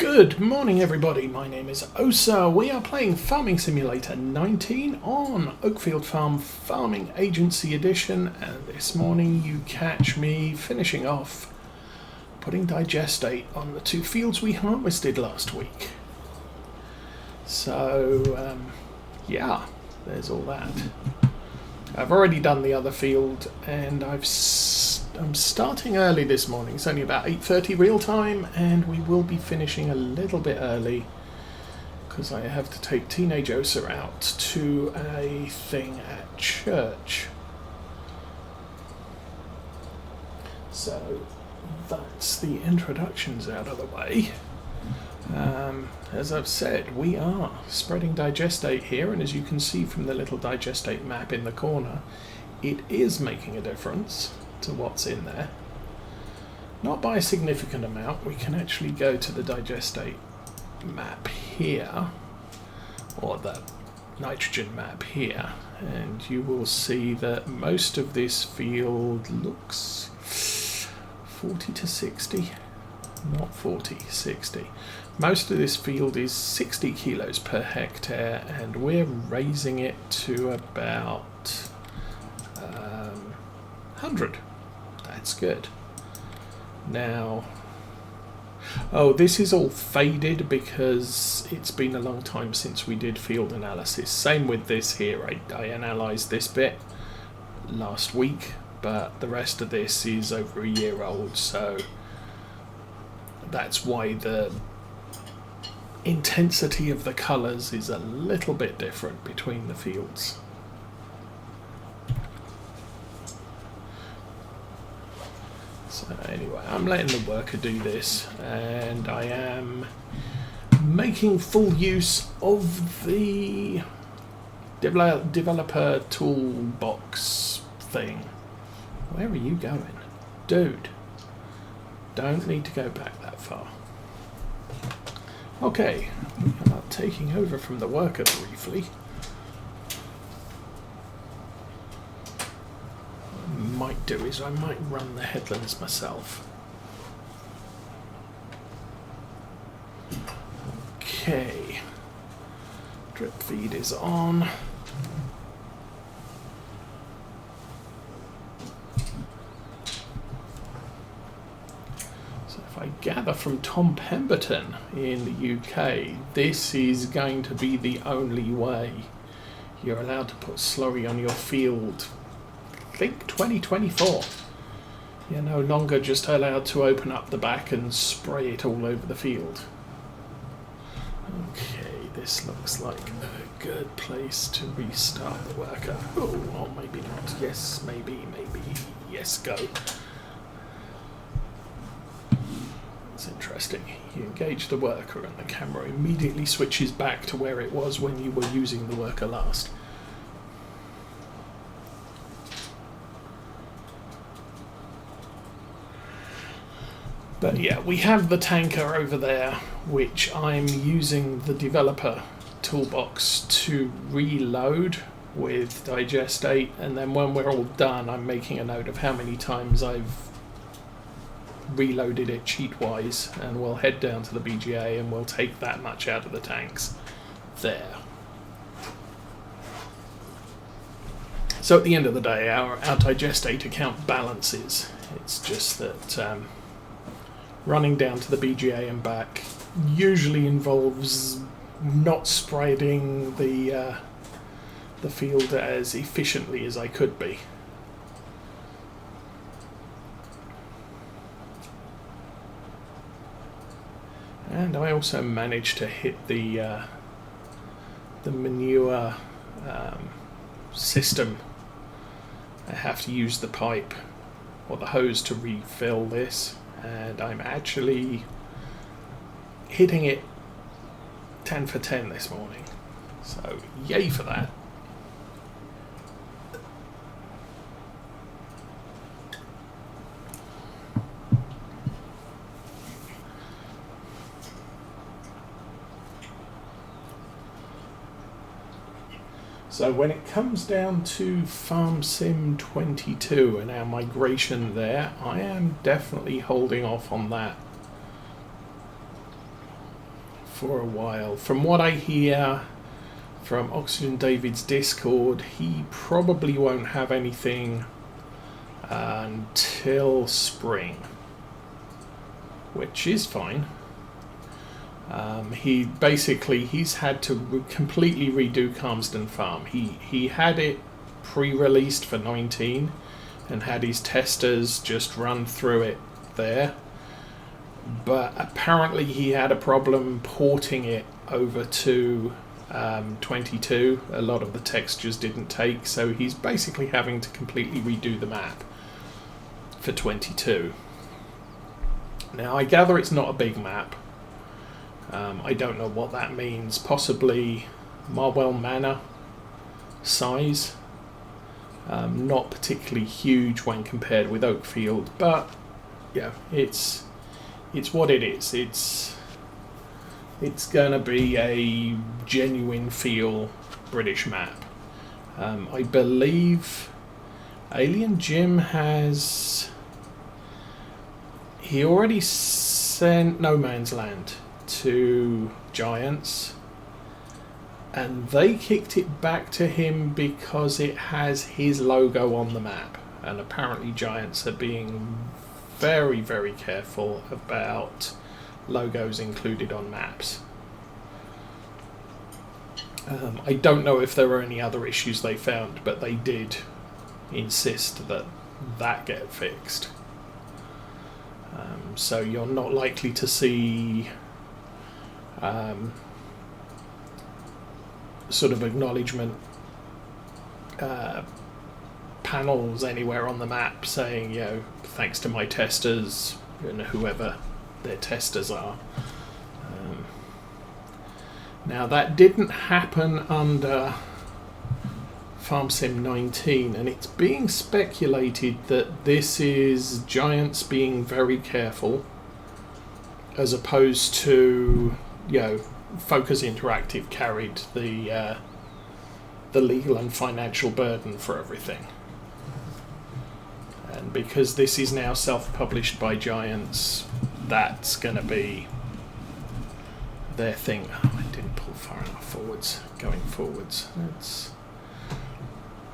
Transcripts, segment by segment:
Good morning everybody, my name is Osa. We are playing Farming Simulator 19 on Oakfield Farm Farming Agency Edition, and this morning you catch me finishing off putting digestate on the two fields we harvested last week. So yeah, there's all that. I've already done the other field and I'm starting early this morning. It's only about 8:30 real time, and we will be finishing a little bit early because I have to take teenage Osa out to a thing at church. So that's the introductions out of the way. As I've said, we are spreading digestate here, and as you can see from the little digestate map in the corner, it is making a difference to what's in there. Not by a significant amount. We can actually go to the digestate map here, or the nitrogen map here, and you will see that most of this field looks 40 to 60. Not 40, 60. Most of this field is 60 kilos per hectare, and we're raising it to about 100. That's good. Now, oh, this is all faded because it's been a long time since we did field analysis. Same with this here. I analysed this bit last week, but the rest of this is over a year old, so that's why the intensity of the colours is a little bit different between the fields. So anyway, I'm letting the worker do this, and I am making full use of the developer toolbox thing. Where are you going? Dude, don't need to go back that far. Okay, we are taking over from the worker briefly. What I might do is I might run the headlands myself. Okay, drip feed is on. I gather from Tom Pemberton in the UK, this is going to be the only way you're allowed to put slurry on your field. I think 2024. You're no longer just allowed to open up the back and spray it all over the field. Okay, this looks like a good place to restart the worker. Oh, or maybe not. Yes, maybe. Yes, go. It's interesting. You engage the worker and the camera immediately switches back to where it was when you were using the worker last. But yeah, we have the tanker over there, which I'm using the developer toolbox to reload with digestate, and then when we're all done, I'm making a note of how many times I've reloaded it cheat-wise, and we'll head down to the BGA and we'll take that much out of the tanks there. So at the end of the day, our digestate account balances. It's just that running down to the BGA and back usually involves not spreading the field as efficiently as I could be. And I also managed to hit the manure system. I have to use the pipe or the hose to refill this, and I'm actually hitting it 10 for 10 this morning. So yay for that. So when it comes down to Farm Sim 22 and our migration there, I am definitely holding off on that for a while. From what I hear from Oxygen David's Discord, he probably won't have anything until spring, which is fine. He's had to completely redo Calmsden Farm. He had it pre-released for 19 and had his testers just run through it there, but apparently he had a problem porting it over to 22. A lot of the textures didn't take, so he's basically having to completely redo the map for 22. Now I gather it's not a big map. I don't know what that means. Possibly Marwell Manor size. Not particularly huge when compared with Oakfield, but yeah, it's what it is. It's gonna be a genuine feel British map. I believe Alien Jim he already sent No Man's Land to Giants, and they kicked it back to him because it has his logo on the map, and apparently Giants are being very, very careful about logos included on maps. I don't know if there were any other issues they found, but they did insist that get fixed. So you're not likely to see sort of acknowledgement panels anywhere on the map saying, thanks to my testers and whoever their testers are. Now that didn't happen under FS19, and it's being speculated that this is Giants being very careful as opposed to, Focus Interactive carried the legal and financial burden for everything. And because this is now self-published by Giants, that's going to be their thing. Oh, I didn't pull far enough forwards. Going forwards. Let's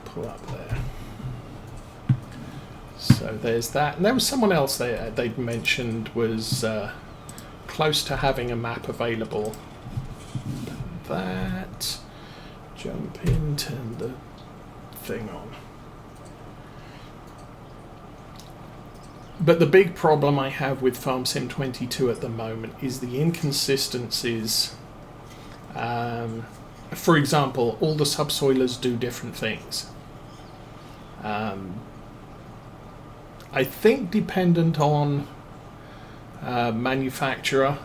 pull up there. So there's that. And there was someone else they'd mentioned was close to having a map available. That. Jump in, turn the thing on. But the big problem I have with Farm Sim 22 at the moment is the inconsistencies. For example, all the subsoilers do different things. I think dependent on manufacturer.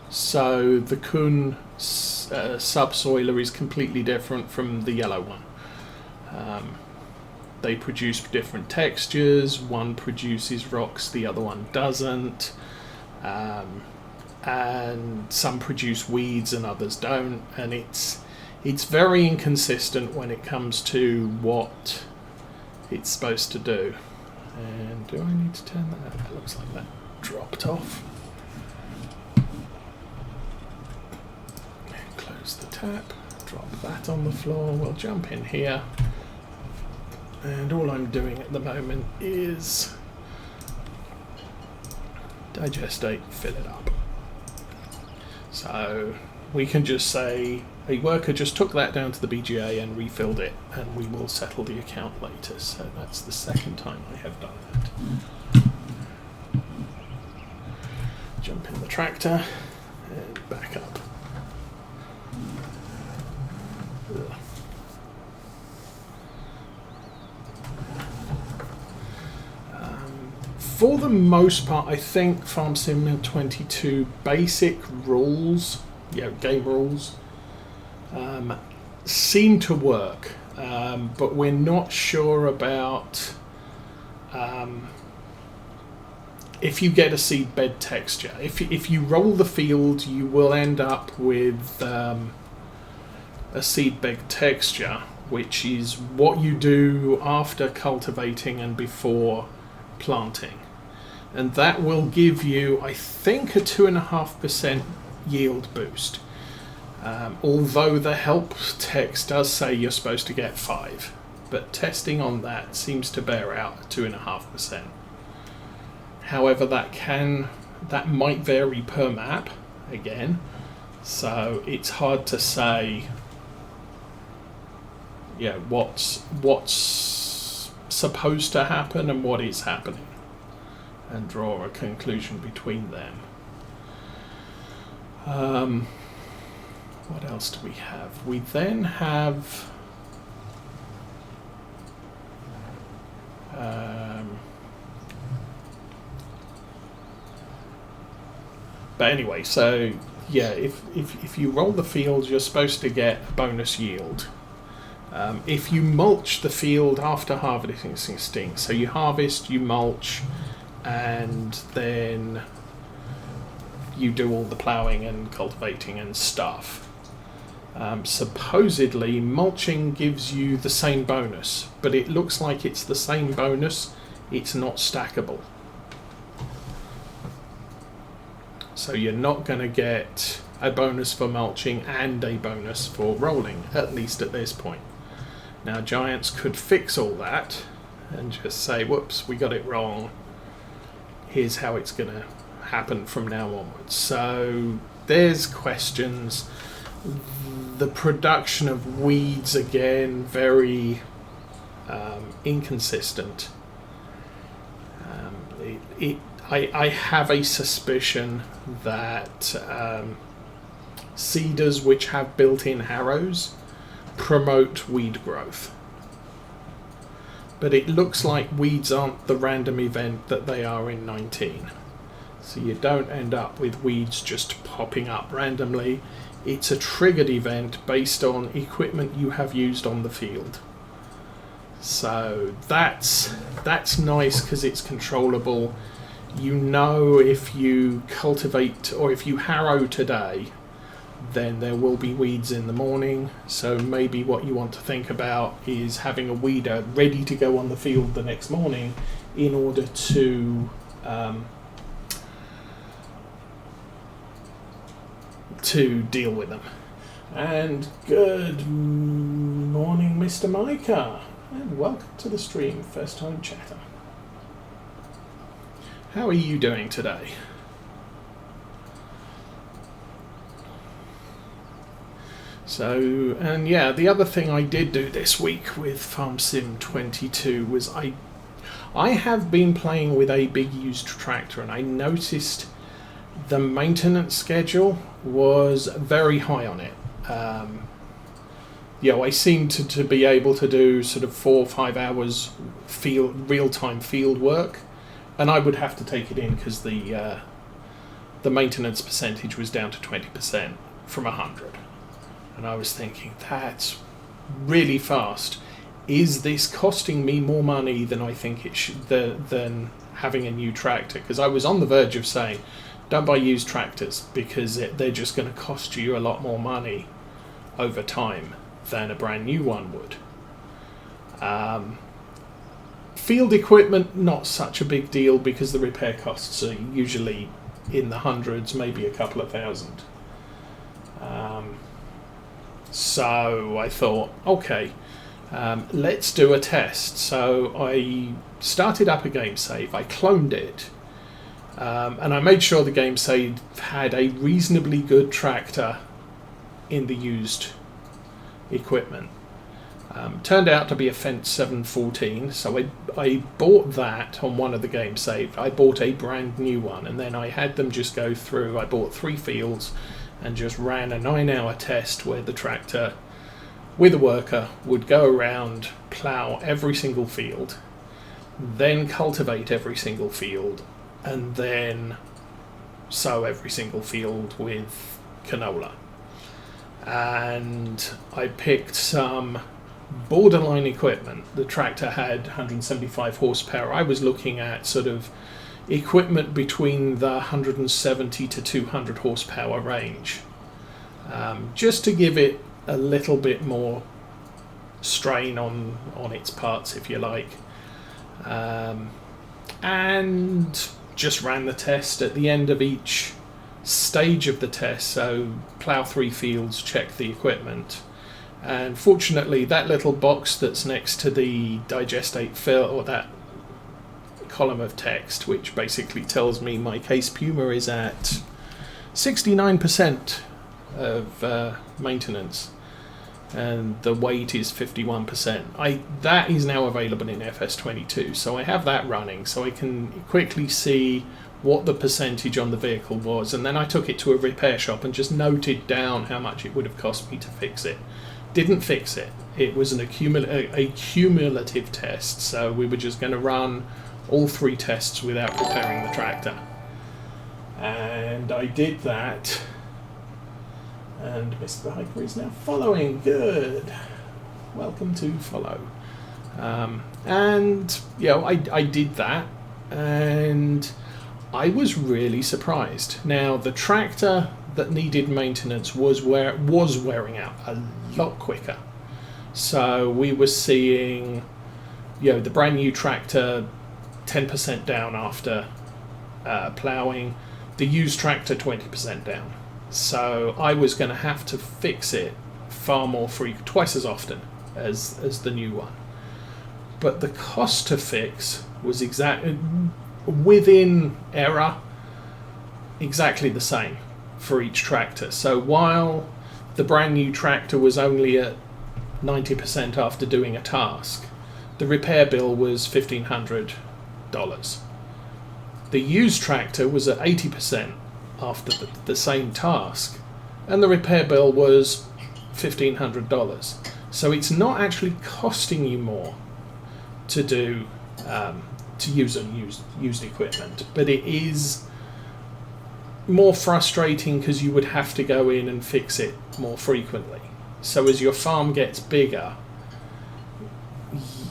So the Kuhn subsoiler is completely different from the yellow one. They produce different textures. One produces rocks, the other one doesn't. And some produce weeds and others don't. And it's very inconsistent when it comes to what it's supposed to do. And do I need to turn that up? It looks like that dropped off. Close the tap, drop that on the floor. We'll jump in here. And all I'm doing at the moment is digestate, fill it up. So we can just say a worker just took that down to the BGA and refilled it, and we will settle the account later. So that's the second time I have done that. Jump in the tractor and back up. Ugh. For the most part, I think Farm Sim 22 basic rules, game rules, seem to work, but we're not sure about if you get a seed bed texture. If you roll the field, you will end up with a seed bed texture, which is what you do after cultivating and before planting. And that will give you, I think, a 2.5% yield boost. Although the help text does say you're supposed to get 5, but testing on that seems to bear out at 2.5%. However, that might vary per map again, so it's hard to say what's supposed to happen and what is happening, and draw a conclusion between them. What else do we have? We then have but anyway, so yeah, if you roll the fields, you're supposed to get a bonus yield. If you mulch the field after harvesting, so you harvest, you mulch, and then you do all the ploughing and cultivating and stuff. Supposedly, mulching gives you the same bonus, but it looks like it's the same bonus, it's not stackable. So you're not going to get a bonus for mulching and a bonus for rolling, at least at this point. Now, Giants could fix all that and just say, whoops, we got it wrong. Here's how it's going to happen from now onwards. So there's questions. The production of weeds, again, very inconsistent. I have a suspicion that seeders which have built-in harrows promote weed growth. But it looks like weeds aren't the random event that they are in 19. So you don't end up with weeds just popping up randomly. It's a triggered event based on equipment you have used on the field. So that's nice because it's controllable. You know, if you cultivate or if you harrow today, then there will be weeds in the morning. So maybe what you want to think about is having a weeder ready to go on the field the next morning in order to deal with them. And good morning, Mr. Micah, and welcome to the stream, first time chatter. How are you doing today? So, and yeah, the other thing I did do this week with Farm Sim 22 was I have been playing with a big used tractor, and I noticed the maintenance schedule was very high on it. I seemed to be able to do sort of 4 or 5 hours real-time field work, and I would have to take it in because the maintenance percentage was down to 20% from 100. And I was thinking, that's really fast. Is this costing me more money than I think it should, than having a new tractor? Because I was on the verge of saying, don't buy used tractors because they're just going to cost you a lot more money over time than a brand new one would. Field equipment, not such a big deal because the repair costs are usually in the hundreds, maybe a couple of thousand. So I thought, okay, let's do a test. So I started up a game save, I cloned it, and I made sure the game save had a reasonably good tractor in the used equipment. Turned out to be a Fence 714, so I bought that on one of the games saved. I bought a brand new one, and then I had them just go through. I bought 3 fields and just ran a 9-hour test where the tractor with a worker would go around, plough every single field, then cultivate every single field, and then sow every single field with canola. And I picked some borderline equipment. The tractor had 175 horsepower. I was looking at sort of equipment between the 170 to 200 horsepower range, just to give it a little bit more strain on its parts, if you like, and just ran the test. At the end of each stage of the test, so plough 3 fields, check the equipment. And fortunately, that little box that's next to the digestate fill, or that column of text, which basically tells me my case puma is at 69% of maintenance, and the weight is 51%. That is now available in FS22, so I have that running, so I can quickly see what the percentage on the vehicle was, and then I took it to a repair shop and just noted down how much it would have cost me to fix it. Didn't fix it. It was a cumulative test, so we were just going to run all 3 tests without repairing the tractor. And I did that, and Mr. Hiker is now following. Good. Welcome to follow. And I did that, and I was really surprised. Now, the tractor that needed maintenance was wearing out a lot quicker. So we were seeing, the brand new tractor 10% down after ploughing, the used tractor 20% down. So I was going to have to fix it far more twice as often as the new one. But the cost to fix was exactly within error, exactly the same for each tractor. So while the brand new tractor was only at 90% after doing a task, the repair bill was $1,500. The used tractor was at 80% after the same task, and the repair bill was $1,500. So it's not actually costing you more to do to use used equipment, but it is more frustrating because you would have to go in and fix it more frequently. So as your farm gets bigger,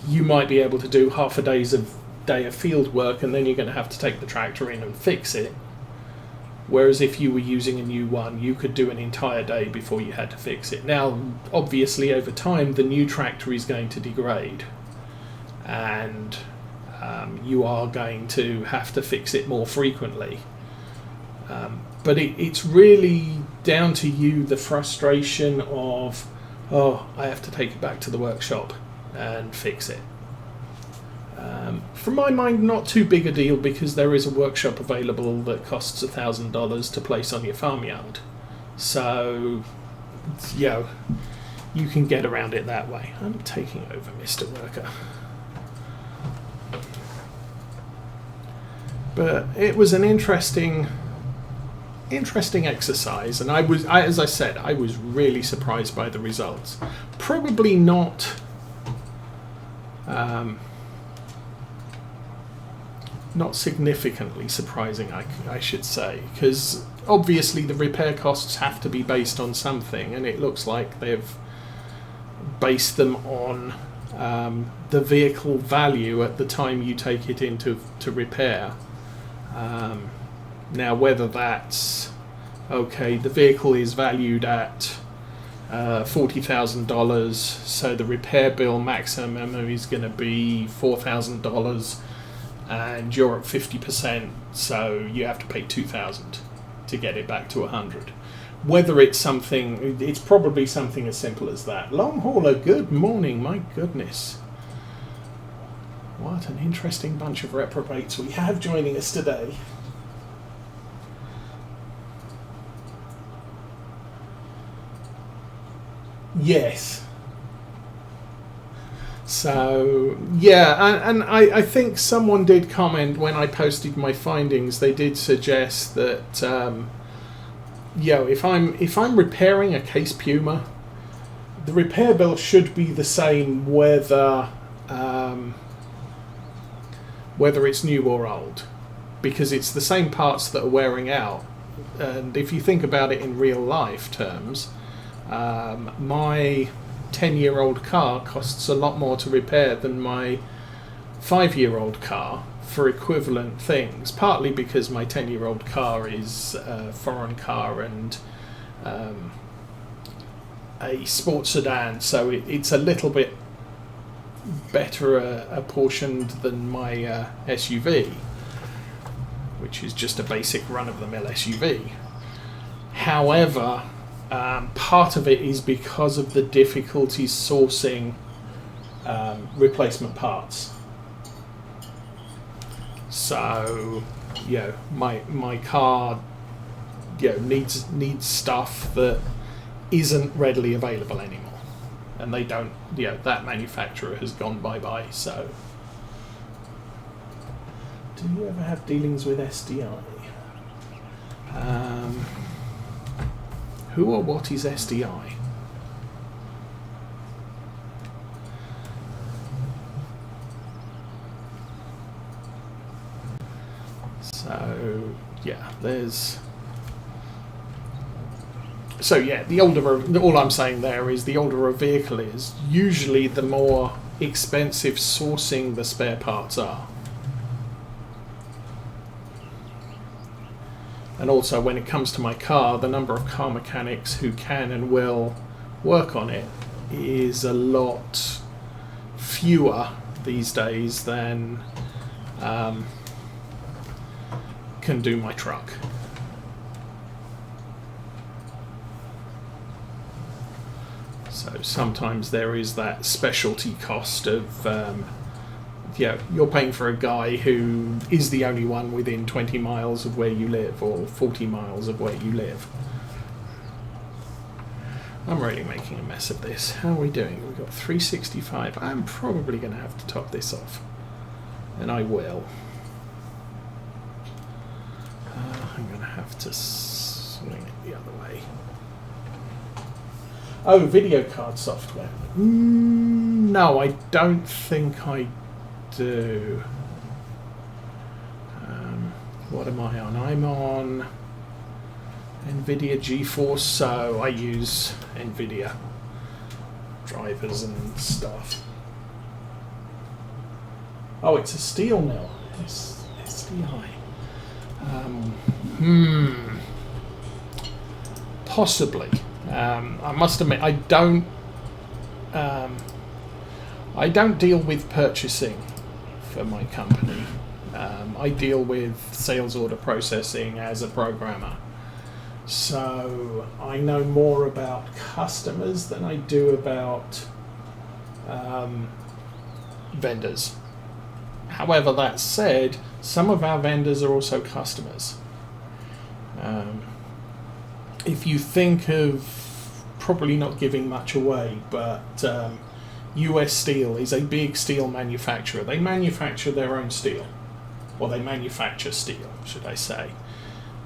you might be able to do half a day of field work, and then you're going to have to take the tractor in and fix it. Whereas if you were using a new one, you could do an entire day before you had to fix it. Now, obviously, over time, the new tractor is going to degrade, and you are going to have to fix it more frequently. But it's really down to you, the frustration of, I have to take it back to the workshop and fix it. From my mind, not too big a deal, because there is a workshop available that costs $1,000 to place on your farmyard. So, you can get around it that way. I'm taking over, Mr. Worker. But it was an interesting exercise, and as I said, I was really surprised by the results. Probably not significantly surprising, I should say, because obviously the repair costs have to be based on something, and it looks like they've based them on the vehicle value at the time you take it into repair. Now, whether that's okay, the vehicle is valued at $40,000, so the repair bill maximum is going to be $4,000, and you're at 50%, so you have to pay $2,000 to get it back to 100. Whether it's something, it's probably something as simple as that. Long hauler, good morning, my goodness. What an interesting bunch of reprobates we have joining us today. Yes. So, yeah, and I think someone did comment when I posted my findings. They did suggest that, if I'm repairing a case puma, the repair bill should be the same whether it's new or old, because it's the same parts that are wearing out. And if you think about it in real life terms, my 10-year-old car costs a lot more to repair than my 5-year-old car for equivalent things, partly because my 10-year-old car is a foreign car and a sports sedan, so it's a little bit better apportioned than my SUV, which is just a basic run-of-the-mill SUV. However, part of it is because of the difficulties sourcing replacement parts. So, my car, needs stuff that isn't readily available anymore, and they don't. That manufacturer has gone bye-bye. So, do you ever have dealings with SDI? Who or what is SDI? So, there's... So, the older... All I'm saying there is the older a vehicle is, usually the more expensive sourcing the spare parts are. And also, when it comes to my car, the number of car mechanics who can and will work on it is a lot fewer these days than can do my truck. So sometimes there is that specialty cost of you're paying for a guy who is the only one within 20 miles of where you live, or 40 miles of where you live. I'm really making a mess of this. How are we doing? We've got 365. I'm probably going to have to top this off. And I will. I'm going to have to swing it the other way. Oh, video card software. No, I don't think I do. What am I on? I'm on NVIDIA GeForce, so I use NVIDIA drivers and stuff. Oh, it's a steel mill. SDI. Possibly. I must admit, I don't deal with purchasing for my company. I deal with sales order processing as a programmer. So I know more about customers than I do about vendors. However, that said, some of our vendors are also customers. If you think of, probably not giving much away, but US Steel is a big steel manufacturer. They manufacture their own steel. Or they manufacture steel, should I say.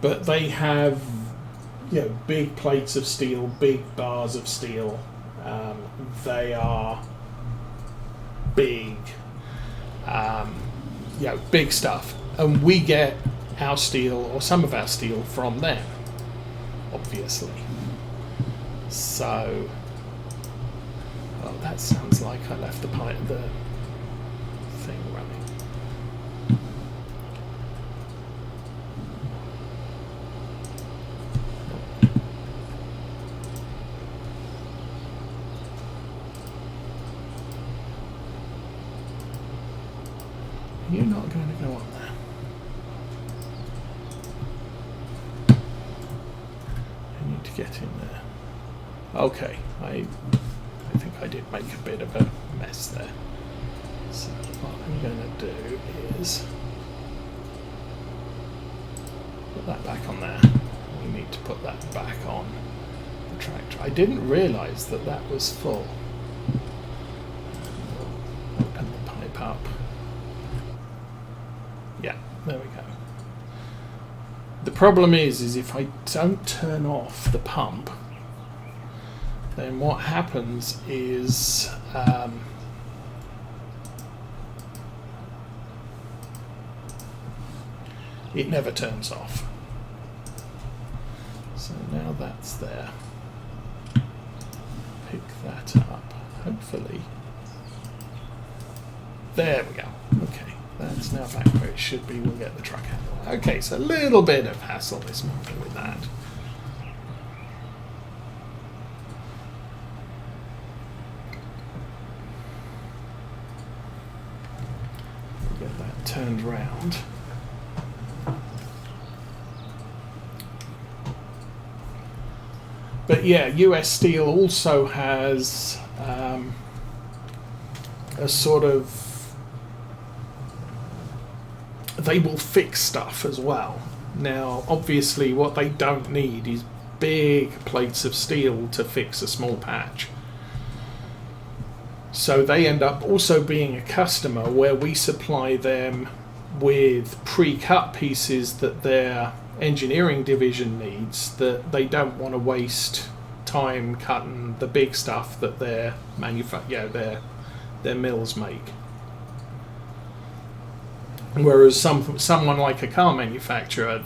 But they have, big plates of steel, big bars of steel. They are big, big stuff. And we get our steel, or some of our steel, from them, obviously. So, that sounds like I left the thing running. You're not going to go on there. I need to get in there. Okay, I think I did make a bit of a mess there. So what I'm going to do is put that back on there. We need to put that back on the tractor. I didn't realise that that was full. Open the pipe up. Yeah, there we go. The problem is if I don't turn off the pump, then what happens is it never turns off. So now that's there. Pick that up, hopefully. There we go. Okay. That's now back where it should be. We'll get the truck handle. Okay, so a little bit of hassle this morning with that. We'll get that turned round. But yeah, US Steel also has a sort of, they will fix stuff as well. Now, obviously, what they don't need is big plates of steel to fix a small patch. So they end up also being a customer where we supply them with pre-cut pieces that their engineering division needs, that they don't want to waste time cutting the big stuff that their their mills make. Whereas someone like a car manufacturer,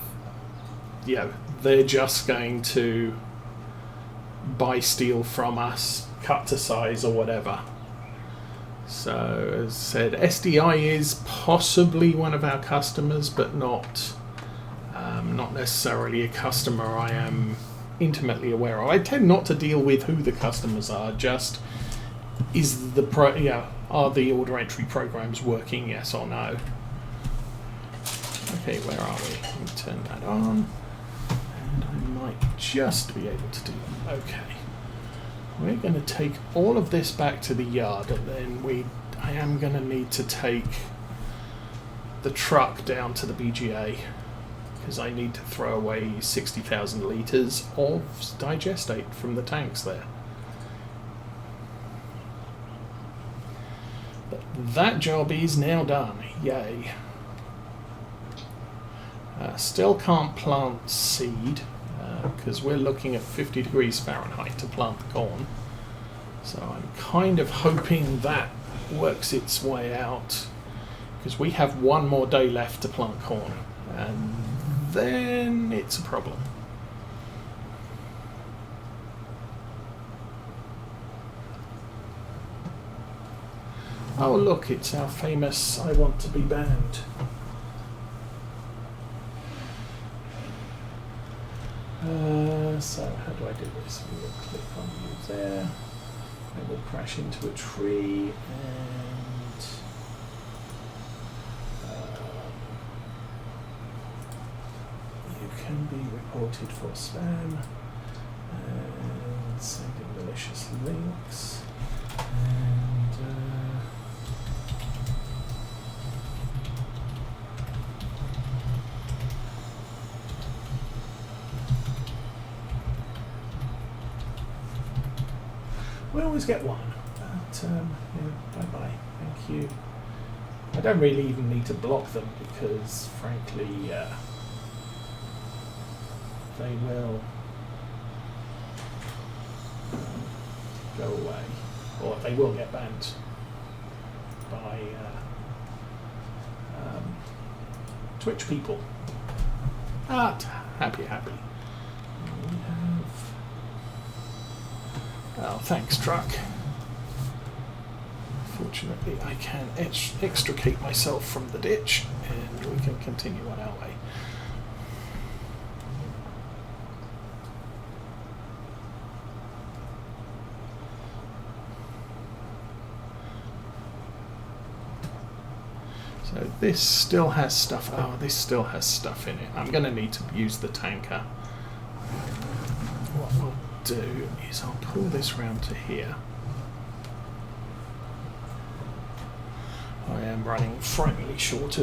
they're just going to buy steel from us, cut to size or whatever. So, as I said, SDI is possibly one of our customers, but not necessarily a customer I am intimately aware of. I tend not to deal with who the customers are, just are the order entry programs working, yes or no. Okay, where are we? Let me turn that on, and I might just be able to do that. Okay. We're going to take all of this back to the yard, and then I am going to need to take the truck down to the BGA, because I need to throw away 60,000 litres of digestate from the tanks there. But that job is now done. Yay. Still can't plant seed, because we're looking at 50 degrees Fahrenheit to plant the corn. So I'm kind of hoping that works its way out, because we have one more day left to plant corn, and then it's a problem. Oh look, it's our famous I want to be banned. So how do I do this? We will click on use there. I will crash into a tree, and you can be reported for spam and sending malicious links, and we always get one, but bye-bye, thank you. I don't really even need to block them, because frankly they will go away, or they will get banned by Twitch people. Happy. We have... Oh, thanks, truck. Fortunately, I can extricate myself from the ditch, and we can continue on our way. So this still has stuff. Oh, this still has stuff in it. I'm going to need to use the tanker. What we'll do is I'll pull this round to here. I am running frighteningly short of